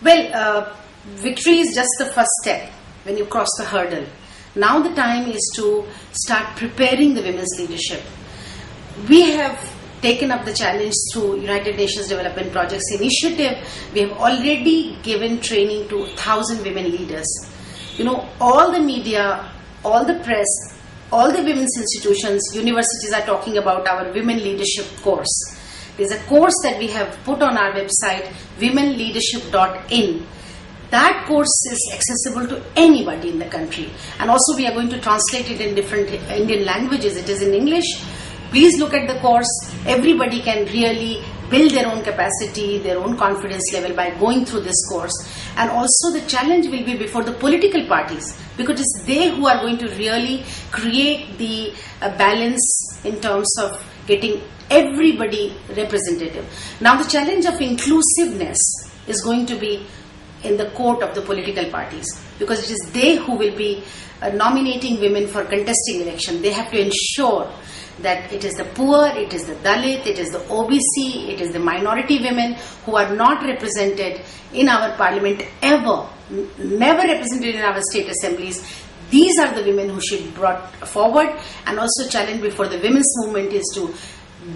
Victory is just the first step when you cross the hurdle. Now the time is to start preparing the women's leadership. We have taken up the challenge through United Nations Development Projects Initiative. We have already given training to 1,000 women leaders. All the media, all the press, all the women's institutions, universities are talking about our women leadership course. There's a course that we have put on our website, womenleadership.in. That course is accessible to anybody in the country. And also we are going to translate it in different Indian languages. It is in English. Please look at the course. Everybody can really build their own capacity, their own confidence level by going through this course. And also the challenge will be before the political parties, because it's they who are going to really create the balance in terms of getting everybody representative. Now the challenge of inclusiveness is going to be in the court of the political parties, because it is they who will be nominating women for contesting election. They have to ensure that it is the poor, it is the Dalit, it is the OBC, it is the minority women who are not represented in our parliament ever, never represented in our state assemblies. These are the women who should be brought forward. And also challenge before the women's movement is to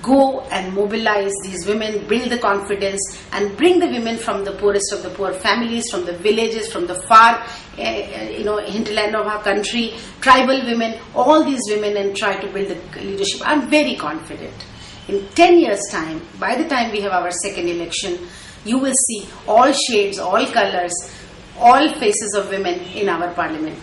go and mobilize these women, build the confidence, and bring the women from the poorest of the poor families, from the villages, from the far hinterland of our country, tribal women, all these women, and try to build the leadership. I'm very confident. In 10 years' time, by the time we have our second election, you will see all shades, all colors, all faces of women in our parliament.